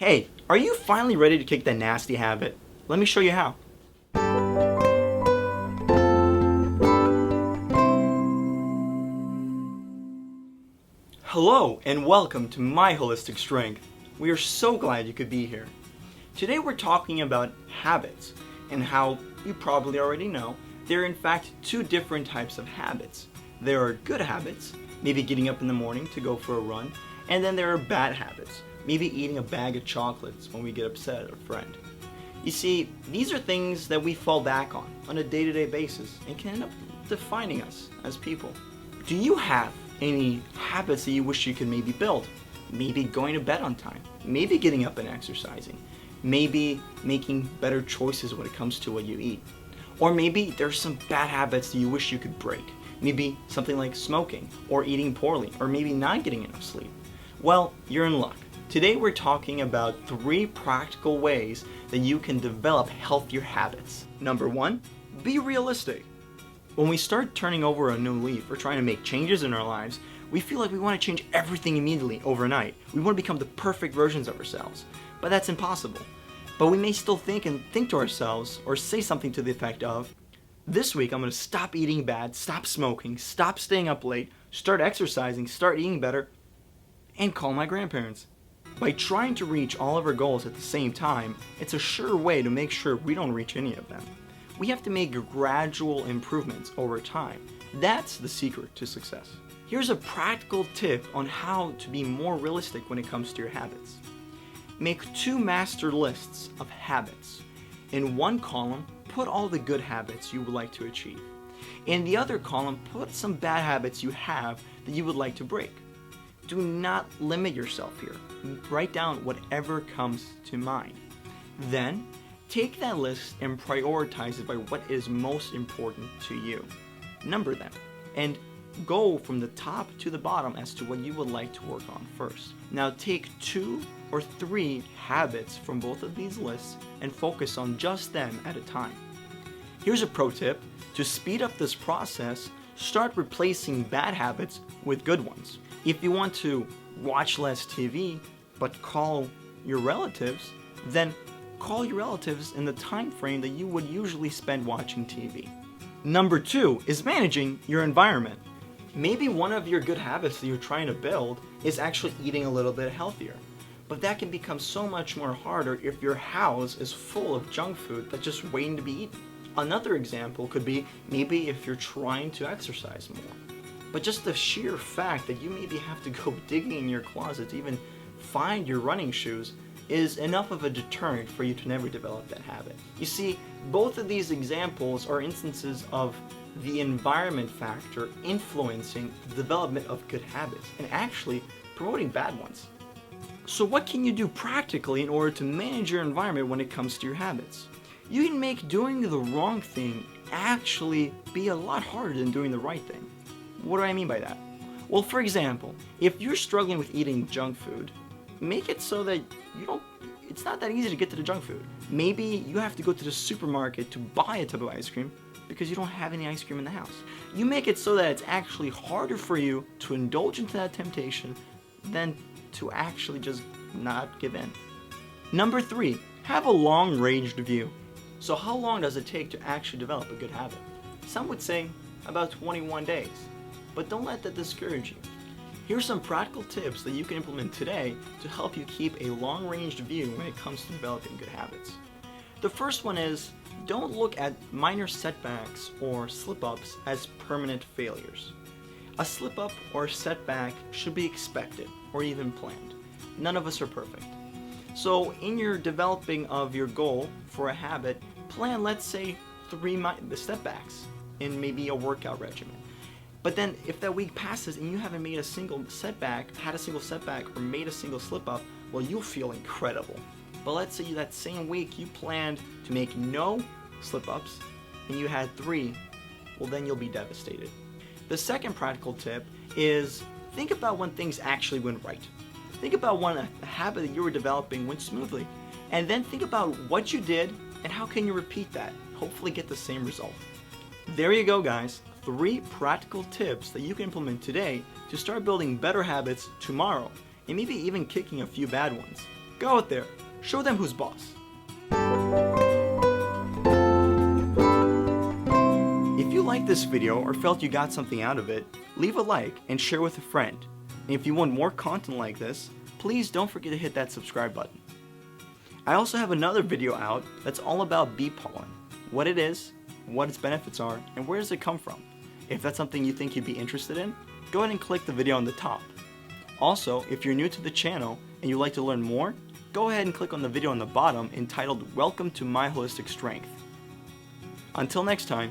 Hey, are you finally ready to kick that nasty habit? Let me show you how. Hello and welcome to My Holistic Strength. We are so glad you could be here. Today we're talking about habits and how you probably already know there are in fact two different types of habits. There are good habits, maybe getting up in the morning to go for a run, and then there are bad habits, maybe eating a bag of chocolates when we get upset at a friend. You see, these are things that we fall back on a day-to-day basis and can end up defining us as people. Do you have any habits that you wish you could maybe build? Maybe going to bed on time, maybe getting up and exercising, maybe making better choices when it comes to what you eat. Or maybe there's some bad habits that you wish you could break. Maybe something like smoking, or eating poorly, or maybe not getting enough sleep. Well, you're in luck. Today we're talking about 3 practical ways that you can develop healthier habits. Number 1, be realistic. When we start turning over a new leaf or trying to make changes in our lives, we feel like we want to change everything immediately overnight. We want to become the perfect versions of ourselves, but that's impossible. But we may still think to ourselves or say something to the effect of, this week I'm going to stop eating bad, stop smoking, stop staying up late, start exercising, start eating better, and call my grandparents. By trying to reach all of our goals at the same time, it's a sure way to make sure we don't reach any of them. We have to make gradual improvements over time. That's the secret to success. Here's a practical tip on how to be more realistic when it comes to your habits. Make 2 master lists of habits. In one column, put all the good habits you would like to achieve. In the other column, put some bad habits you have that you would like to break. Do not limit yourself here. Write down whatever comes to mind. Then, take that list and prioritize it by what is most important to you. Number them, and go from the top to the bottom as to what you would like to work on first. Now take 2 or 3 habits from both of these lists and focus on just them at a time. Here's a pro tip. To speed up this process, start replacing bad habits with good ones. If you want to watch less TV, but call your relatives, then call your relatives in the time frame that you would usually spend watching TV. Number 2 is managing your environment. Maybe one of your good habits that you're trying to build is actually eating a little bit healthier. But that can become so much more harder if your house is full of junk food that's just waiting to be eaten. Another example could be maybe if you're trying to exercise more. But just the sheer fact that you maybe have to go digging in your closet to even find your running shoes is enough of a deterrent for you to never develop that habit. You see, both of these examples are instances of the environment factor influencing the development of good habits and actually promoting bad ones. So what can you do practically in order to manage your environment when it comes to your habits? You can make doing the wrong thing actually be a lot harder than doing the right thing. What do I mean by that? Well, for example, if you're struggling with eating junk food, make it so that it's not that easy to get to the junk food. Maybe you have to go to the supermarket to buy a tub of ice cream because you don't have any ice cream in the house. You make it so that it's actually harder for you to indulge into that temptation than to actually just not give in. Number 3, have a long-ranged view. So how long does it take to actually develop a good habit? Some would say about 21 days, but don't let that discourage you. Here's some practical tips that you can implement today to help you keep a long-ranged view when it comes to developing good habits. The first one is, don't look at minor setbacks or slip-ups as permanent failures. A slip-up or setback should be expected or even planned. None of us are perfect. So in your developing of your goal for a habit, plan, let's say, 3 setbacks in maybe a workout regimen. But then if that week passes and you haven't made a single setback, or made a single slip-up, well, you'll feel incredible. But let's say that same week you planned to make no slip-ups and you had 3, well, then you'll be devastated. The second practical tip is think about when things actually went right. Think about when a habit that you were developing went smoothly, and then think about what you did and how can you repeat that, hopefully get the same result. There you go, guys. 3 practical tips that you can implement today to start building better habits tomorrow, and maybe even kicking a few bad ones. Go out there, show them who's boss. If you liked this video or felt you got something out of it, leave a like and share with a friend. And if you want more content like this, please don't forget to hit that subscribe button. I also have another video out that's all about bee pollen, what it is, what its benefits are, and where does it come from. If that's something you think you'd be interested in, go ahead and click the video on the top. Also, if you're new to the channel and you'd like to learn more, go ahead and click on the video on the bottom entitled Welcome to My Holistic Strength. Until next time,